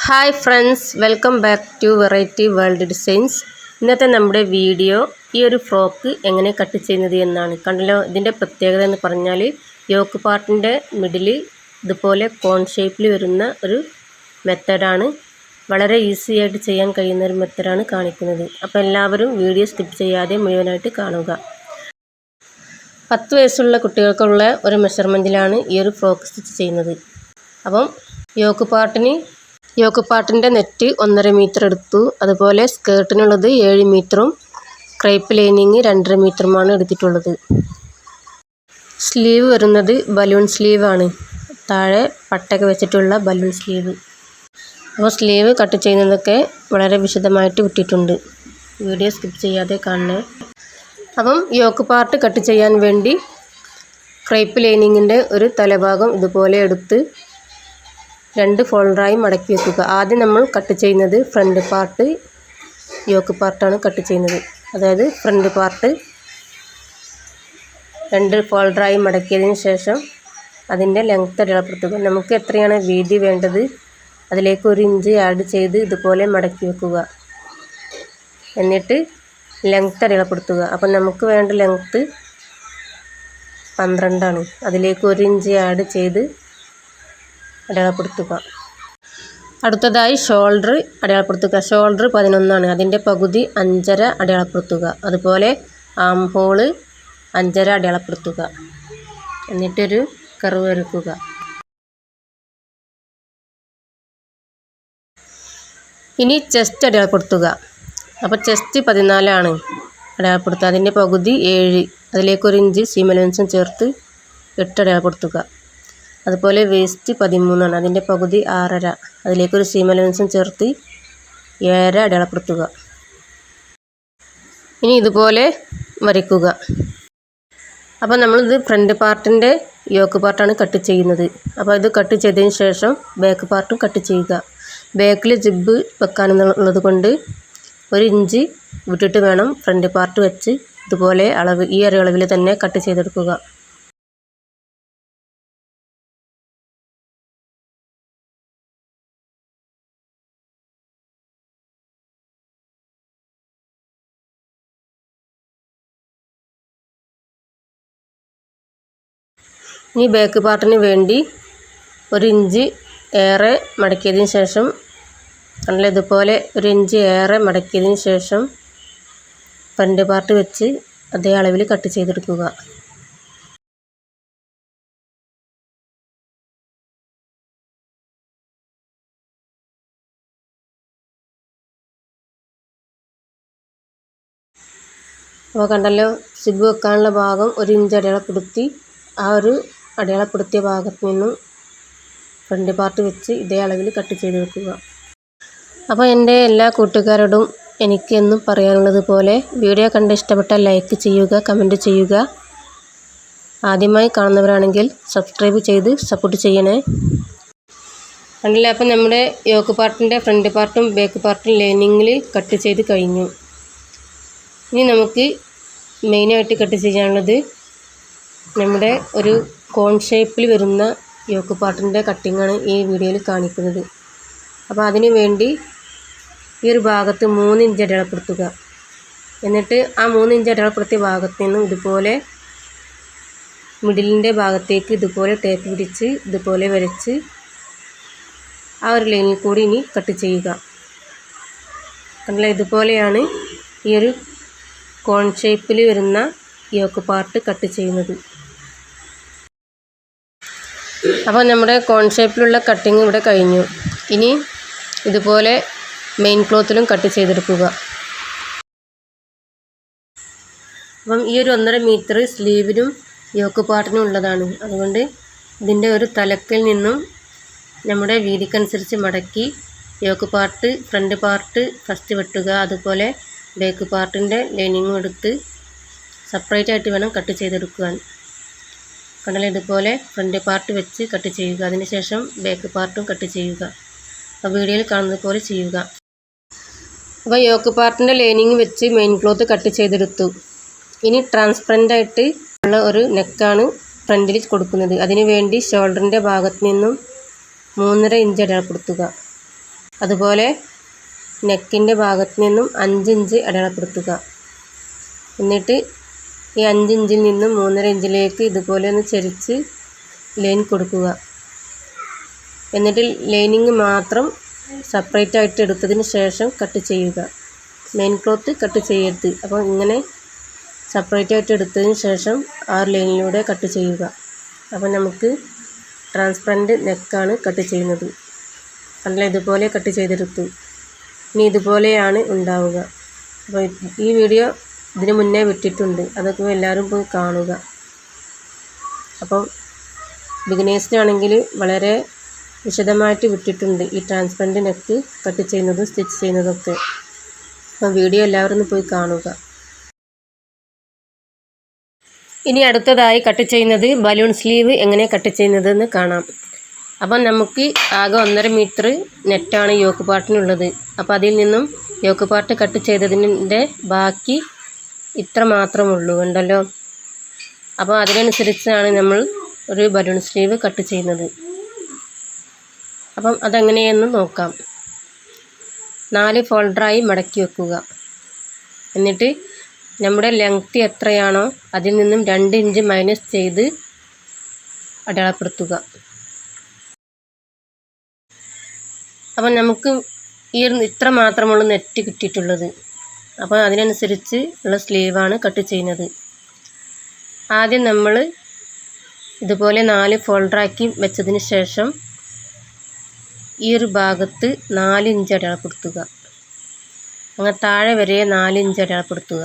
Hi friends, welcome back to variety world designs. ഇന്നത്തെ നമ്മുടെ video ഈ ഒരു ഫ്രോക്ക് എങ്ങനെ കട്ട് ചെയ്യുന്നത് എന്നാണ്. കണ്ടല്ലോ, ഇതിൻ്റെ പ്രത്യേകത എന്ന് പറഞ്ഞാൽ യോക്ക് പാർട്ടിൻ്റെ മിഡിൽ ഇതുപോലെ കോൺ ഷേപ്പിൽ വരുന്ന ഒരു മെത്തഡാണ്. വളരെ ഈസി ആയിട്ട് ചെയ്യാൻ കഴിയുന്ന ഒരു മെത്തഡാണ് കാണിക്കുന്നത്. അപ്പോൾ എല്ലാവരും വീഡിയോ സ്കിപ്പ് ചെയ്യാതെ മുഴുവനായിട്ട് കാണുക. 10 വയസ്സുള്ള കുട്ടികൾക്കുള്ള ഒരു മെഷർമെൻറ്റിലാണ് ഈ ഒരു ഫ്രോക്ക് സ്റ്റിച്ച് ചെയ്യുന്നത്. അപ്പം യോക്ക് പാർട്ടിൻ്റെ നെറ്റ് 1.5 മീറ്റർ എടുത്തു. അതുപോലെ സ്കേർട്ടിനുള്ളത് 7 മീറ്ററും ക്രേപ്പ് ലൈനിങ് 2.5 മീറ്ററുമാണ് എടുത്തിട്ടുള്ളത്. സ്ലീവ് വരുന്നത് ബലൂൺ സ്ലീവാണ്, താഴെ പട്ടയൊക്കെ വെച്ചിട്ടുള്ള ബലൂൺ സ്ലീവ്. അപ്പോൾ സ്ലീവ് കട്ട് ചെയ്യുന്നതൊക്കെ വളരെ വിശദമായിട്ട് വിട്ടിട്ടുണ്ട്, വീഡിയോ സ്കിപ്പ് ചെയ്യാതെ കാണണേ. അപ്പം യോക്ക് പാർട്ട് കട്ട് ചെയ്യാൻ വേണ്ടി ക്രേപ്പ് ലൈനിങ്ങിൻ്റെ ഒരു തലഭാഗം ഇതുപോലെ എടുത്ത് 2 ഫോൾഡറായി മടക്കി വെക്കുക. ആദ്യം നമ്മൾ കട്ട് ചെയ്യുന്നത് ഫ്രണ്ട് പാർട്ട്, യോക്ക് പാർട്ടാണ് കട്ട് ചെയ്യുന്നത്. അതായത് ഫ്രണ്ട് പാർട്ട് 2 ഫോൾഡറായി മടക്കിയതിന് ശേഷം അതിൻ്റെ ലെങ്ത്ത് അടയാളപ്പെടുത്തുക. നമുക്ക് എത്രയാണ് വീതി വേണ്ടത് അതിലേക്ക് 1 ഇഞ്ച് ആഡ് ചെയ്ത് ഇതുപോലെ മടക്കി വെക്കുക. എന്നിട്ട് ലെങ്ത്ത് അടയാളപ്പെടുത്തുക. അപ്പം നമുക്ക് വേണ്ട ലെങ്ത്ത് 12 ആണ്. അതിലേക്ക് 1 ഇഞ്ച് ആഡ് ചെയ്ത് അടയാളപ്പെടുത്തുക. അടുത്തതായി ഷോൾഡർ അടയാളപ്പെടുത്തുക. ഷോൾഡർ 11 ആണ്, അതിൻ്റെ പകുതി 5.5 അടയാളപ്പെടുത്തുക. അതുപോലെ ആം ഹോള് 5.5 അടയാളപ്പെടുത്തുക. എന്നിട്ടൊരു കർവ് വരയ്ക്കുക. ഇനി ചെസ്റ്റ് അടയാളപ്പെടുത്തുക. അപ്പോൾ ചെസ്റ്റ് 14 ആണ് അടയാളപ്പെടുത്തുക. അതിൻ്റെ പകുതി 7, അതിലേക്ക് 1 ഇഞ്ച് സീം അലവൻസും ചേർത്ത് 8 അടയാളപ്പെടുത്തുക. അതുപോലെ വേസ്റ്റ് 13 ആണ്, അതിൻ്റെ പകുതി 6.5, അതിലേക്കൊരു സീം അലവൻസും ചേർത്ത് 7.5 അടയാളപ്പെടുത്തുക. ഇനി ഇതുപോലെ വരയ്ക്കുക. അപ്പോൾ നമ്മളിത് ഫ്രണ്ട് പാർട്ടിൻ്റെ യോക്ക് പാർട്ടാണ് കട്ട് ചെയ്യുന്നത്. അപ്പോൾ ഇത് കട്ട് ചെയ്തതിന് ശേഷം ബാക്ക് പാർട്ടും കട്ട് ചെയ്യുക. ബാക്കിൽ ജിബ് വെക്കാനുള്ളത് കൊണ്ട് 1 ഇഞ്ച് വിട്ടിട്ട് വേണം ഫ്രണ്ട് പാർട്ട് വെച്ച് ഇതുപോലെ ഈ അളവിൽ തന്നെ കട്ട് ചെയ്തെടുക്കുക. ഇനി ബാക്ക് പാർട്ടിന് വേണ്ടി 1 ഇഞ്ച് ഏറെ മടക്കിയതിന് ശേഷം നല്ല ഇതുപോലെ 1 ഇഞ്ച് ഏറെ മടക്കിയതിന് ശേഷം ഫ്രണ്ട് പാർട്ട് വെച്ച് അതേ അളവിൽ കട്ട് ചെയ്തെടുക്കുക. അപ്പോൾ കണ്ടല്ലോ, സിബ് വെക്കാനുള്ള ഭാഗം 1 ഇഞ്ച് അടയാളപ്പെടുത്തി ആ ഒരു അടയാളപ്പെടുത്തിയ ഭാഗത്ത് നിന്നും ഫ്രണ്ട് പാർട്ട് വെച്ച് ഇതേ അളവിൽ കട്ട് ചെയ്ത് വെക്കുക. അപ്പോൾ എൻ്റെ എല്ലാ കൂട്ടുകാരോടും എനിക്ക് എന്നും പറയാനുള്ളത് പോലെ വീഡിയോ കണ്ട് ഇഷ്ടപ്പെട്ടാൽ ലൈക്ക് ചെയ്യുക, കമൻറ്റ് ചെയ്യുക. ആദ്യമായി കാണുന്നവരാണെങ്കിൽ സബ്സ്ക്രൈബ് ചെയ്ത് സപ്പോർട്ട് ചെയ്യണേ. കണ്ടില്ലേ, അപ്പം നമ്മുടെ യോക്ക് പാർട്ടിൻ്റെ ഫ്രണ്ട് പാർട്ടും ബാക്ക് പാർട്ടും ലൈനിങ്ങിൽ കട്ട് ചെയ്ത് കഴിഞ്ഞു. ഇനി നമുക്ക് മെയിനായിട്ട് കട്ട് ചെയ്യാനുള്ളത് നമ്മുടെ ഒരു കോൺ ഷേപ്പിൽ വരുന്ന യോക്ക് പാർട്ടിൻ്റെ കട്ടിങ്ങാണ് ഈ വീഡിയോയിൽ കാണിക്കുന്നത്. അപ്പോൾ അതിന് വേണ്ടി ഈ ഒരു ഭാഗത്ത് 3 ഇഞ്ച് അടയാളപ്പെടുത്തുക. എന്നിട്ട് ആ 3 ഇഞ്ച് അടയാളപ്പെടുത്തിയ ഭാഗത്ത് നിന്നും ഇതുപോലെ മിഡിലിൻ്റെ ഭാഗത്തേക്ക് ഇതുപോലെ ടേപ്പ് പിടിച്ച് ഇതുപോലെ വരച്ച് ആ ഒരു ലൈനിൽ കൂടി ഇനി കട്ട് ചെയ്യുക. കണ്ടില്ല, ഇതുപോലെയാണ് ഈ ഒരു കോൺ ഷേപ്പിൽ വരുന്ന യോക്ക് പാർട്ട് കട്ട് ചെയ്യുന്നത്. അപ്പോൾ നമ്മുടെ കോൺ ഷേപ്പിലുള്ള കട്ടിങ് ഇവിടെ കഴിഞ്ഞു. ഇനി ഇതുപോലെ മെയിൻ ക്ലോത്തിലും കട്ട് ചെയ്തെടുക്കുക. അപ്പം ഈ ഒരു 1.5 മീറ്റർ സ്ലീവിനും യോക്ക് പാർട്ടിനും ഉള്ളതാണ്. അതുകൊണ്ട് ഇതിൻ്റെ ഒരു തലക്കിൽ നിന്നും നമ്മുടെ വീതിക്കനുസരിച്ച് മടക്കി yoke part front part first വെട്ടുക. അതുപോലെ ബാക്ക് പാർട്ടിൻ്റെ ലൈനിങ്ങും എടുത്ത് സെപ്പറേറ്റ് ആയിട്ട് വേണം കട്ട് ചെയ്തെടുക്കുവാൻ. കണ്ടല്ലോ, ഇതുപോലെ ഫ്രണ്ട് പാർട്ട് വെച്ച് കട്ട് ചെയ്യുക. അതിനുശേഷം ബാക്ക് പാർട്ടും കട്ട് ചെയ്യുക. അപ്പോൾ വീഡിയോയിൽ കാണുന്നത് പോലെ ചെയ്യുക. അപ്പോൾ യോക്ക് പാർട്ടിൻ്റെ ലൈനിങ് വെച്ച് മെയിൻ ക്ലോത്ത് കട്ട് ചെയ്തെടുത്തു. ഇനി ട്രാൻസ്പെറൻ്റായിട്ട് ഉള്ള ഒരു നെക്കാണ് ഫ്രണ്ടിൽ കൊടുക്കുന്നത്. അതിന് വേണ്ടി ഷോൾഡറിൻ്റെ ഭാഗത്ത് നിന്നും 3.5 ഇഞ്ച് അടയാളപ്പെടുത്തുക. അതുപോലെ നെക്കിൻ്റെ ഭാഗത്ത് നിന്നും 5 ഇഞ്ച് അടയാളപ്പെടുത്തുക. എന്നിട്ട് ഈ 5 ഇഞ്ചിൽ നിന്നും 3.5 ഇഞ്ചിലേക്ക് ഇതുപോലെ ഒന്ന് ചരിച്ച് ലൈൻ കൊടുക്കുക. എന്നിട്ട് ലൈനിങ് മാത്രം സെപ്പറേറ്റ് ആയിട്ട് എടുത്തതിന് ശേഷം കട്ട് ചെയ്യുക. മെയിൻ ക്ലോത്ത് കട്ട് ചെയ്യരുത്. അപ്പോൾ ഇങ്ങനെ സെപ്പറേറ്റ് ആയിട്ട് എടുത്തതിന് ശേഷം ആ ലൈനിലൂടെ കട്ട് ചെയ്യുക. അപ്പോൾ നമുക്ക് ട്രാൻസ്പെറൻറ്റ് നെക്കാണ് കട്ട് ചെയ്യുന്നത്. കണ്ടില്ലേ, ഇതുപോലെ കട്ട് ചെയ്തെടുത്തു. ഇനി ഇതുപോലെയാണ് ഉണ്ടാവുക. അപ്പോൾ ഈ വീഡിയോ ഇതിന് മുന്നേ വിട്ടിട്ടുണ്ട്, അതൊക്കെ എല്ലാവരും പോയി കാണുക. അപ്പം ബിഗിനേഴ്സിനാണെങ്കിൽ വളരെ വിശദമായിട്ട് വിട്ടിട്ടുണ്ട് ഈ ട്രാൻസ്പെറൻറ്റ് നെക്ക് കട്ട് ചെയ്യുന്നതും സ്റ്റിച്ച് ചെയ്യുന്നതൊക്കെ. അപ്പം വീഡിയോ എല്ലാവരും ഒന്ന് പോയി കാണുക. ഇനി അടുത്തതായി കട്ട് ചെയ്യുന്നത് ബലൂൺ സ്ലീവ് എങ്ങനെ കട്ട് ചെയ്യുന്നതെന്ന് കാണാം. അപ്പം നമുക്ക് ആകെ 1.5 മീറ്റർ നെറ്റാണ് യോക്ക് പാർട്ടിനുള്ളത്. അപ്പോൾ അതിൽ നിന്നും യോക്ക് പാർട്ട് കട്ട് ചെയ്തതിൻ്റെ ബാക്കി ഇത്ര മാത്രമുള്ളൂ, ഉണ്ടല്ലോ. അപ്പോൾ അതിനനുസരിച്ചാണ് നമ്മൾ ഒരു ബലൂൺ സ്ലീവ് കട്ട് ചെയ്യുന്നത്. അപ്പം അതെങ്ങനെയെന്ന് നോക്കാം. 4 ഫോൾഡറായി മടക്കി വെക്കുക. എന്നിട്ട് നമ്മുടെ ലെങ്ത്ത് എത്രയാണോ അതിൽ നിന്നും 2 ഇഞ്ച് മൈനസ് ചെയ്ത് അടയാളപ്പെടുത്തുക. അപ്പം നമുക്ക് ഇത്ര മാത്രമുള്ള നെറ്റ് കിട്ടിയിട്ടുള്ളത്. അപ്പോൾ അതിനനുസരിച്ച് ഉള്ള സ്ലീവാണ് കട്ട് ചെയ്യുന്നത്. ആദ്യം നമ്മൾ ഇതുപോലെ 4 ഫോൾഡറാക്കി വെച്ചതിന് ശേഷം ഈ ഒരു ഭാഗത്ത് 4 ഇഞ്ച് അടയാളപ്പെടുത്തുക. അങ്ങനെ താഴെ വരെ 4 ഇഞ്ച് അടയാളപ്പെടുത്തുക.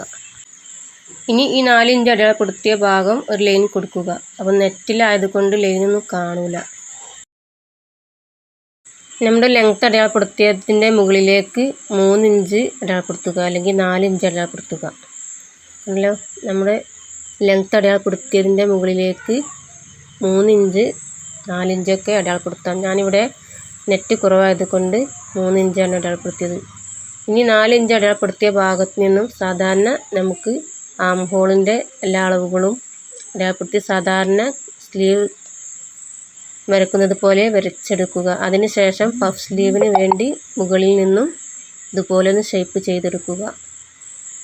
ഇനി ഈ 4 ഇഞ്ച് അടയാളപ്പെടുത്തിയ ഭാഗം ഒരു ലൈൻ കൊടുക്കുക. അപ്പോൾ നെറ്റിലായതുകൊണ്ട് ലൈനൊന്നും കാണൂല. നമ്മുടെ ലെങ്ത്ത് അടയാളപ്പെടുത്തിയതിൻ്റെ മുകളിലേക്ക് 3 ഇഞ്ച് അടയാളപ്പെടുത്തുക, അല്ലെങ്കിൽ 4 ഇഞ്ച് അടയാളപ്പെടുത്തുക. അല്ലോ, നമ്മുടെ ലെങ്ത്ത് അടയാളപ്പെടുത്തിയതിൻ്റെ മുകളിലേക്ക് 3 ഇഞ്ച് 4 ഇഞ്ചൊക്കെ അടയാളപ്പെടുത്താം. ഞാനിവിടെ നെറ്റ് കുറവായതുകൊണ്ട് 3 ഇഞ്ചാണ് അടയാളപ്പെടുത്തിയത്. ഇനി 4 ഇഞ്ച് അടയാളപ്പെടുത്തിയ ഭാഗത്ത് നിന്നും സാധാരണ നമുക്ക് ആം ഹോളിൻ്റെ എല്ലാ അളവുകളും അടയാളപ്പെടുത്തി സാധാരണ സ്ലീവ് വരക്കുന്നത് പോലെ വരച്ചെടുക്കുക. അതിനുശേഷം പഫ് സ്ലീവിന് വേണ്ടി മുകളിൽ നിന്നും ഇതുപോലെ ഒന്ന് ഷേപ്പ് ചെയ്തെടുക്കുക.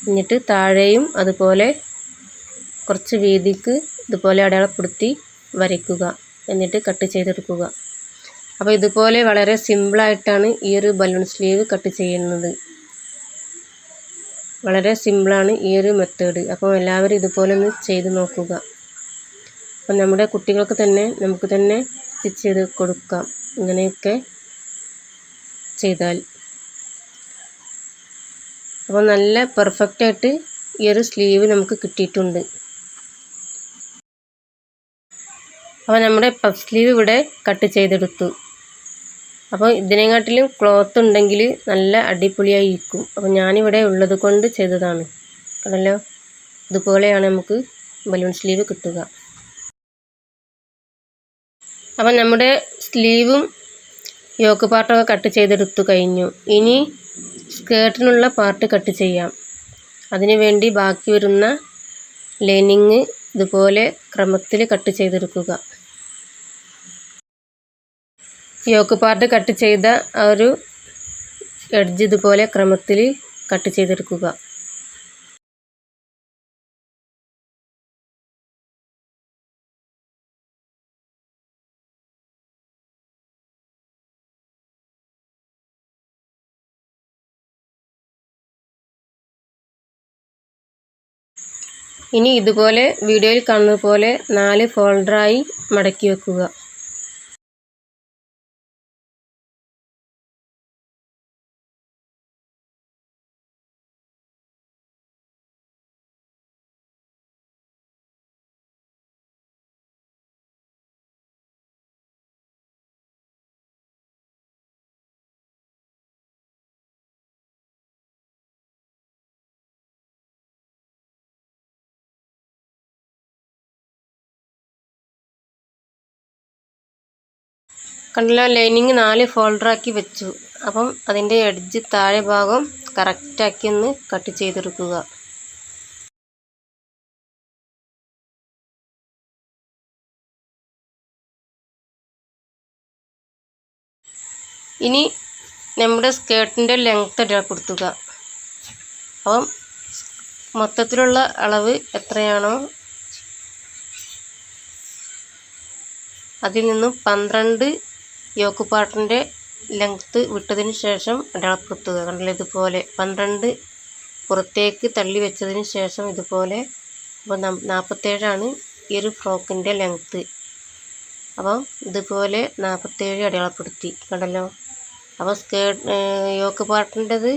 എന്നിട്ട് താഴെയും അതുപോലെ കുറച്ച് വീതിക്ക് ഇതുപോലെ അടയാളപ്പെടുത്തി വരയ്ക്കുക. എന്നിട്ട് കട്ട് ചെയ്തെടുക്കുക. അപ്പോൾ ഇതുപോലെ വളരെ സിമ്പിളായിട്ടാണ് ഈ ഒരു ബലൂൺ സ്ലീവ് കട്ട് ചെയ്യുന്നത്. വളരെ സിമ്പിളാണ് ഈ ഒരു മെത്തേഡ്. അപ്പോൾ എല്ലാവരും ഇതുപോലെ ഒന്ന് ചെയ്ത് നോക്കുക. അപ്പം നമ്മുടെ കുട്ടികൾക്ക് തന്നെ നമുക്ക് തന്നെ സ്റ്റിച്ച് ചെയ്ത് കൊടുക്കാം ഇങ്ങനെയൊക്കെ ചെയ്താൽ. അപ്പോൾ നല്ല പെർഫെക്റ്റായിട്ട് ഈ ഒരു സ്ലീവ് നമുക്ക് കിട്ടിയിട്ടുണ്ട്. അപ്പോൾ നമ്മുടെ പഫ് സ്ലീവ് ഇവിടെ കട്ട് ചെയ്തെടുത്തു. അപ്പോൾ ഇതിനെക്കാട്ടിലും ക്ലോത്ത് ഉണ്ടെങ്കിൽ നല്ല അടിപൊളിയായിരിക്കും. അപ്പോൾ ഞാനിവിടെ ഉള്ളത് കൊണ്ട് ചെയ്തതാണ്. കണ്ടല്ലോ, ഇതുപോലെയാണ് നമുക്ക് ബലൂൺ സ്ലീവ് കിട്ടുക. അപ്പം നമ്മുടെ സ്ലീവും യോക്ക് പാർട്ടൊക്കെ കട്ട് ചെയ്തെടുത്തു കഴിഞ്ഞു. ഇനി സ്കേർട്ടിനുള്ള പാർട്ട് കട്ട് ചെയ്യാം. അതിനു വേണ്ടി ബാക്കി വരുന്ന ലൈനിങ് ഇതുപോലെ ക്രമത്തിൽ കട്ട് ചെയ്തെടുക്കുക. യോക്ക് പാർട്ട് കട്ട് ചെയ്ത ആ ഒരു എഡ്ജ് ഇതുപോലെ ക്രമത്തിൽ കട്ട് ചെയ്തെടുക്കുക. ഇനി ഇതുപോലെ വീഡിയോയിൽ കാണുന്നത് പോലെ 4 ഫോൾഡറായി മടക്കി വെക്കുക. കണ്ടില്ല, ലൈനിങ് 4 ഫോൾഡറാക്കി വെച്ചു. അപ്പം അതിൻ്റെ എഡ്ജ് താഴെ ഭാഗം കറക്റ്റാക്കി ഒന്ന് കട്ട് ചെയ്തെടുക്കുക. ഇനി നമ്മുടെ സ്കേർട്ടിൻ്റെ ലെങ്ത്ത് അടയാളപ്പെടുത്തുക. അപ്പം മൊത്തത്തിലുള്ള അളവ് എത്രയാണോ അതിൽ നിന്നും 12 യോക്ക് പാർട്ടിൻ്റെ ലെങ്ത്ത് വിട്ടതിന് ശേഷം അടയാളപ്പെടുത്തുക. കണ്ടില്ല, ഇതുപോലെ 12 പുറത്തേക്ക് തള്ളി വെച്ചതിന് ശേഷം ഇതുപോലെ. അപ്പോൾ 47 ഈ ഒരു ഫ്രോക്കിൻ്റെ ലെങ്ത്ത്. അപ്പം ഇതുപോലെ 47 അടയാളപ്പെടുത്തി. കണ്ടല്ലോ. അപ്പോൾ യോക്ക് പാർട്ടിൻ്റെത്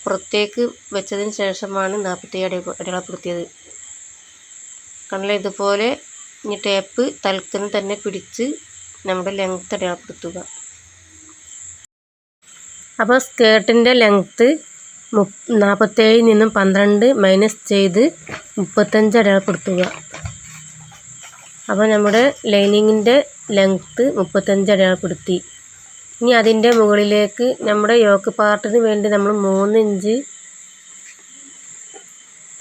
പുറത്തേക്ക് വെച്ചതിന് ശേഷമാണ് 47 അടയാളപ്പെടുത്തിയത്. കണ്ടല്ലോ, ഇതുപോലെ ഇനി ടേപ്പ് തലക്കിന് തന്നെ പിടിച്ച് നമ്മുടെ ലെങ്ത്ത് അടയാളപ്പെടുത്തുക. അപ്പോൾ സ്കേർട്ടിൻ്റെ ലെങ്ത്ത് 47 നിന്നും 12 മൈനസ് ചെയ്ത് 35 അടയാളപ്പെടുത്തുക. അപ്പോൾ നമ്മുടെ ലൈനിങ്ങിൻ്റെ ലെങ്ത്ത് 35 അടയാളപ്പെടുത്തി. ഇനി അതിൻ്റെ മുകളിലേക്ക് നമ്മുടെ യോക്ക് പാർട്ടിന് വേണ്ടി നമ്മൾ 3 ഇഞ്ച്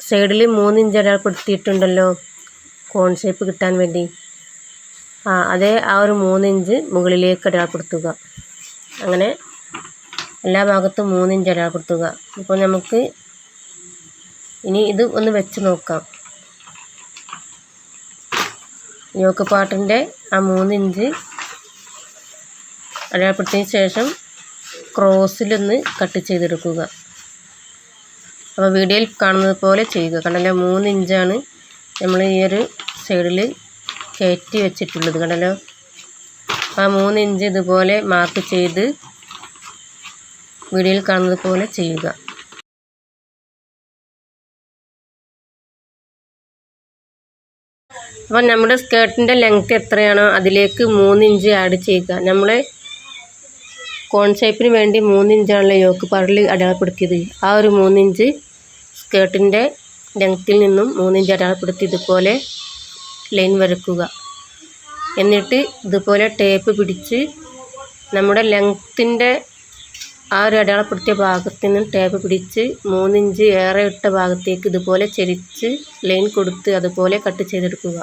സൈഡിൽ 3 ഇഞ്ച് അടയാളപ്പെടുത്തിയിട്ടുണ്ടല്ലോ കോൺ ഷേപ്പ് കിട്ടാൻ വേണ്ടി. അതേ ആ ഒരു 3 ഇഞ്ച് മുകളിലേക്ക് അടയാളപ്പെടുത്തുക. അങ്ങനെ എല്ലാ ഭാഗത്തും 3 ഇഞ്ച് അടയാളപ്പെടുത്തുക. അപ്പോൾ നമുക്ക് ഇനി ഇത് ഒന്ന് വെച്ച് നോക്കാം. യോക്ക് പാർട്ടിൻ്റെ ആ 3 ഇഞ്ച് അടയാളപ്പെടുത്തിയതിന് ശേഷം ക്രോസിലൊന്ന് കട്ട് ചെയ്തെടുക്കുക. അപ്പോൾ വീഡിയോയിൽ കാണുന്നത് പോലെ ചെയ്യുക. കണ്ടല്ലോ, 3 ഇഞ്ചാണ് നമ്മൾ ഈ ഒരു സൈഡിൽ കയറ്റി വെച്ചിട്ടുള്ളത്. കണ്ടല്ലോ, ആ 3 ഇഞ്ച് ഇതുപോലെ മാർക്ക് ചെയ്ത് വീഡിയോയിൽ കാണുന്നത് പോലെ ചെയ്യുക. അപ്പോൾ നമ്മുടെ സ്കേർട്ടിൻ്റെ ലെങ്ത്ത് എത്രയാണോ അതിലേക്ക് 3 ഇഞ്ച് ആഡ് ചെയ്യുക. നമ്മൾ കോൺ ഷേപ്പിന് വേണ്ടി 3 ഇഞ്ചാണല്ലോ യോക്ക് പാർട്ടിൽ അടയാളപ്പെടുത്തിയത്. ആ ഒരു 3 ഇഞ്ച് സ്കേർട്ടിൻ്റെ ലെങ്ത്തിൽ നിന്നും 3 ഇഞ്ച് അടയാളപ്പെടുത്തി ഇതുപോലെ ലൈൻ വരയ്ക്കുക. എന്നിട്ട് ഇതുപോലെ ടേപ്പ് പിടിച്ച് നമ്മുടെ ലെങ്ത്തിൻ്റെ ആ ഒരു അടയാളപ്പെടുത്തിയ ഭാഗത്ത് നിന്ന് ടേപ്പ് പിടിച്ച് 3 ഇഞ്ച് ഏറെ ഇട്ട ഭാഗത്തേക്ക് ഇതുപോലെ ചെരിച്ച് ലൈൻ കൊടുത്ത് അതുപോലെ കട്ട് ചെയ്തെടുക്കുക.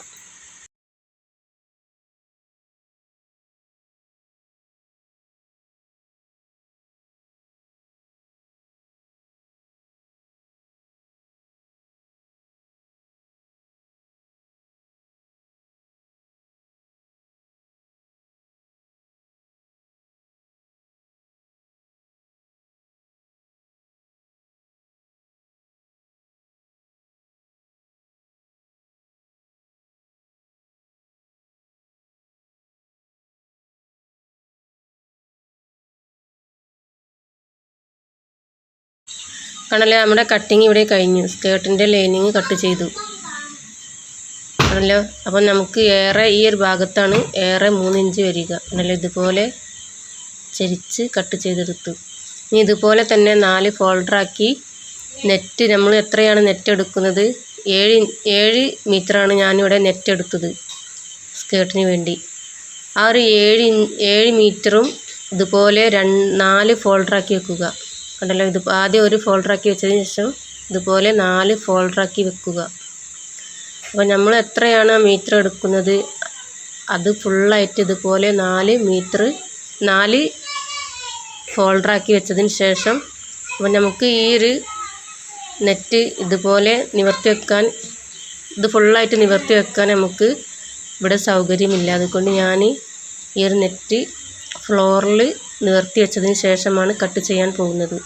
കണ്ടല്ലോ, നമ്മുടെ കട്ടിങ് ഇവിടെ കഴിഞ്ഞു. സ്കേർട്ടിൻ്റെ ലൈനിങ് കട്ട് ചെയ്തു. കണ്ടല്ലോ, അപ്പം നമുക്ക് ഏറെ ഈ ഒരു ഭാഗത്താണ് ഏറെ 3 ഇഞ്ച് വരിക. കണ്ടല്ലോ, ഇതുപോലെ ചരിച്ച് കട്ട് ചെയ്തെടുത്തു. ഇനി ഇതുപോലെ തന്നെ 4 ഫോൾഡറാക്കി നെറ്റ് നമ്മൾ എത്രയാണ് നെറ്റ് എടുക്കുന്നത് 7 മീറ്ററാണ് ഞാനിവിടെ നെറ്റ് എടുത്തത് സ്കേർട്ടിന് വേണ്ടി. ആ ഒരു 7 മീറ്ററും ഇതുപോലെ 4 ഫോൾഡറാക്കി വെക്കുക. കണ്ടല്ലോ, ഇത് ആദ്യം ഒരു ഫോൾഡറാക്കി വെച്ചതിന് ശേഷം ഇതുപോലെ 4 ഫോൾഡറാക്കി വെക്കുക. അപ്പോൾ നമ്മൾ എത്രയാണ് ആ മീറ്റർ എടുക്കുന്നത് അത് ഫുള്ളായിട്ട് ഇതുപോലെ 4 ഫോൾഡറാക്കി വെച്ചതിന് ശേഷം അപ്പോൾ നമുക്ക് ഈ ഒരു നെറ്റ് ഇതുപോലെ നിവർത്തി വെക്കാൻ, ഇത് ഫുള്ളായിട്ട് നിവർത്തി വെക്കാൻ നമുക്ക് ഇവിടെ സൗകര്യമില്ല. അതുകൊണ്ട് ഞാൻ ഈ ഒരു നെറ്റ് ഫ്ലോറിൽ നിവർത്തി വെച്ചതിന് ശേഷമാണ് കട്ട് ചെയ്യാൻ പോകുന്നത്.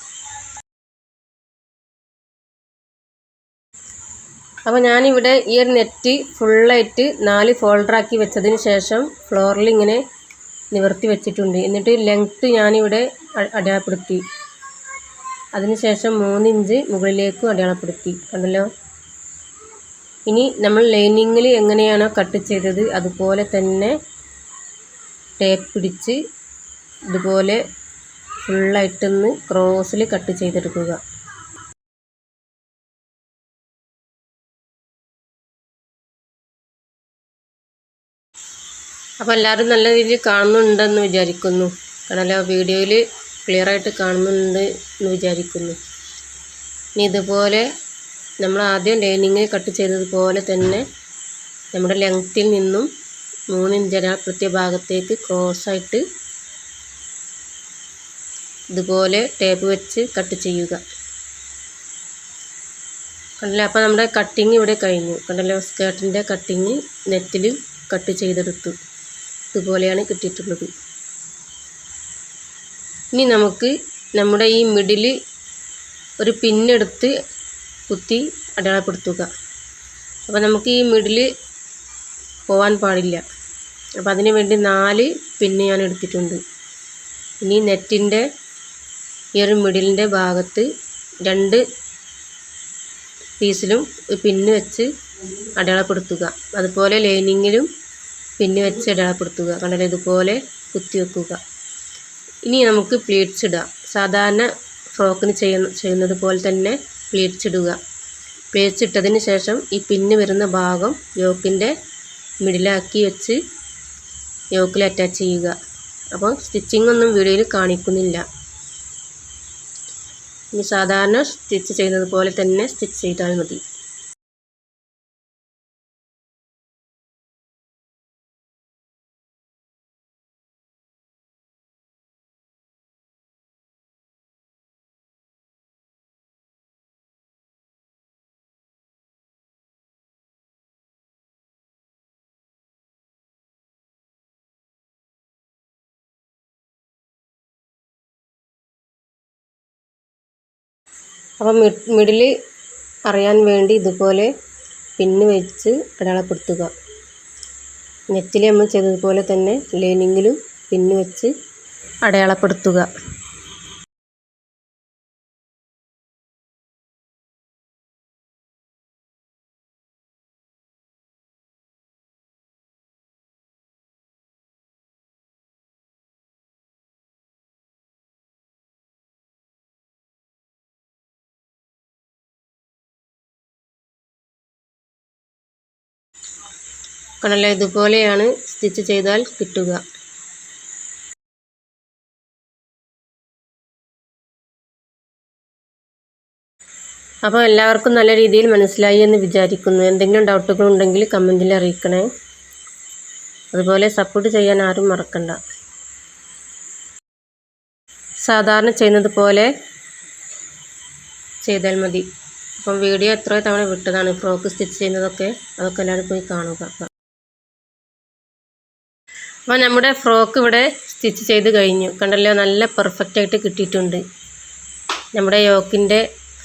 അപ്പോൾ ഞാനിവിടെ ഈ ഒരു നെറ്റ് ഫുള്ളായിട്ട് 4 ഫോൾഡറാക്കി വെച്ചതിന് ശേഷം ഫ്ലോറിൽ ഇങ്ങനെ നിവർത്തി വെച്ചിട്ടുണ്ട്. എന്നിട്ട് ലെങ്ത്ത് ഞാനിവിടെ അടയാളപ്പെടുത്തി. അതിനുശേഷം 3 ഇഞ്ച് മുകളിലേക്കും അടയാളപ്പെടുത്തി. കണ്ടല്ലോ, ഇനി നമ്മൾ ലൈനിങ്ങിൽ എങ്ങനെയാണോ കട്ട് ചെയ്തത് അതുപോലെ തന്നെ ടേപ്പ് പിടിച്ച് ഇതുപോലെ ഫുള്ളായിട്ടൊന്ന് ക്രോസിൽ കട്ട് ചെയ്തെടുക്കുക. അപ്പോൾ എല്ലാവരും നല്ല രീതിയിൽ കാണുന്നുണ്ടെന്ന് വിചാരിക്കുന്നു. കണ്ടല്ലോ, വീഡിയോയിൽ ക്ലിയറായിട്ട് കാണുന്നുണ്ട് എന്ന് വിചാരിക്കുന്നു. ഇനി ഇതുപോലെ നമ്മൾ ആദ്യം ലൈനിങ് കട്ട് ചെയ്തതുപോലെ തന്നെ നമ്മുടെ ലെങ്ത്തിൽ നിന്നും 3 ഇഞ്ച് അടയാളപ്പെടുത്തിയ ഭാഗത്തേക്ക് ക്രോസായിട്ട് ഇതുപോലെ ടേപ്പ് വെച്ച് കട്ട് ചെയ്യുക. കണ്ടല്ലോ, അപ്പോൾ നമ്മുടെ കട്ടിങ് ഇവിടെ കഴിഞ്ഞു. കണ്ടല്ലോ, സ്കേർട്ടിൻ്റെ കട്ടിങ് നെറ്റിൽ കട്ട് ചെയ്തെടുത്തു. ഇതുപോലെയാണ് കിട്ടിയിട്ടുള്ളത്. ഇനി നമുക്ക് നമ്മുടെ ഈ മിഡിൽ ഒരു പിന്നെടുത്ത് കുത്തി അടയാളപ്പെടുത്തുക. അപ്പോൾ നമുക്ക് ഈ മിഡിൽ പോവാൻ പാടില്ല. അപ്പോൾ അതിന് വേണ്ടി 4 പിന്ന് ഞാൻ എടുത്തിട്ടുണ്ട്. ഇനി നെറ്റിൻ്റെ ഈ ഒരു മിഡിലിൻ്റെ ഭാഗത്ത് 2 പീസിലും പിന്ന് വെച്ച് അടയാളപ്പെടുത്തുക. അതുപോലെ ലൈനിങ്ങിലും പിന്ന് വെച്ച് അടയാളപ്പെടുത്തുക. കണ്ടല്ലോ, ഇതുപോലെ കുത്തി വെക്കുക. ഇനി നമുക്ക് പ്ലീറ്റ്സ് ഇടാം. സാധാരണ ഫ്രോക്കിന് ചെയ്യുന്നത് പോലെ തന്നെ പ്ലീറ്റ്സ് ഇടുക. പ്ലീറ്റ്സ് ഇട്ടതിന് ശേഷം ഈ പിന്ന് വരുന്ന ഭാഗം യോക്കിൻ്റെ മിഡിലാക്കി വെച്ച് യോക്കിൽ അറ്റാച്ച് ചെയ്യുക. അപ്പോൾ സ്റ്റിച്ചിങ് ഒന്നും വീഡിയോയിൽ കാണിക്കുന്നില്ല. ഇനി സാധാരണ സ്റ്റിച്ച് ചെയ്യുന്നത് പോലെ തന്നെ സ്റ്റിച്ച് ചെയ്താൽ മതി. അപ്പോൾ മിഡിൽ അറിയാൻ വേണ്ടി ഇതുപോലെ പിന്ന് വെച്ച് അടയാളപ്പെടുത്തുക. നെറ്റിൽ നമ്മൾ ചെയ്തതുപോലെ തന്നെ ലൈനിങ്ങിലും പിന്ന് വെച്ച് അടയാളപ്പെടുത്തുക. കണ്ടല്ലോ, ഇതുപോലെയാണ് സ്റ്റിച്ച് ചെയ്താൽ കിട്ടുക. അപ്പോൾ എല്ലാവർക്കും നല്ല രീതിയിൽ മനസ്സിലായി എന്ന് വിചാരിക്കുന്നു. എന്തെങ്കിലും ഡൗട്ടുകൾ ഉണ്ടെങ്കിൽ കമൻറ്റിൽ അറിയിക്കണേ. അതുപോലെ സപ്പോർട്ട് ചെയ്യാൻ ആരും മറക്കണ്ട. സാധാരണ ചെയ്യുന്നത് പോലെ ചെയ്താൽ മതി. അപ്പം വീഡിയോ എത്ര തവണ വിട്ടതാണ് ഫ്രോക്ക് സ്റ്റിച്ച് ചെയ്യുന്നതൊക്കെ, അതൊക്കെ എല്ലാവരും പോയി കാണുക. അപ്പോൾ നമ്മുടെ ഫ്രോക്ക് ഇവിടെ സ്റ്റിച്ച് ചെയ്ത് കഴിഞ്ഞു. കണ്ടല്ലോ, നല്ല പെർഫെക്റ്റായിട്ട് കിട്ടിയിട്ടുണ്ട്. നമ്മുടെ യോക്കിൻ്റെ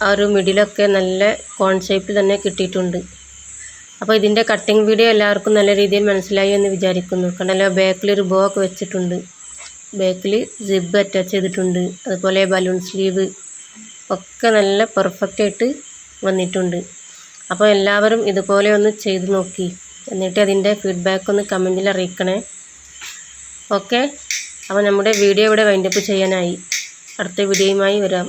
ആ ഒരു മിഡിലൊക്കെ നല്ല കോൺ ഷേപ്പിൽ തന്നെ കിട്ടിയിട്ടുണ്ട്. അപ്പോൾ ഇതിൻ്റെ കട്ടിങ് വീഡിയോ എല്ലാവർക്കും നല്ല രീതിയിൽ മനസ്സിലായി എന്ന് വിചാരിക്കുന്നു. കണ്ടല്ലോ, ബാക്കിൽ ഒരു ബോ ഒക്കെ വെച്ചിട്ടുണ്ട്. ബാക്കിൽ സിബ് അറ്റാച്ച് ചെയ്തിട്ടുണ്ട്. അതുപോലെ ബലൂൺ സ്ലീവ് ഒക്കെ നല്ല പെർഫെക്റ്റായിട്ട് വന്നിട്ടുണ്ട്. അപ്പോൾ എല്ലാവരും ഇതുപോലെ ഒന്ന് ചെയ്ത് നോക്കി, എന്നിട്ട് അതിൻ്റെ ഫീഡ്ബാക്ക് ഒന്ന് കമൻറ്റിൽ അറിയിക്കണേ. ഓക്കെ, അപ്പോൾ നമ്മുടെ വീഡിയോ ഇവിടെ വൈൻഡപ്പ് ചെയ്യാനായി. അടുത്ത വീഡിയോയുമായി വരാം.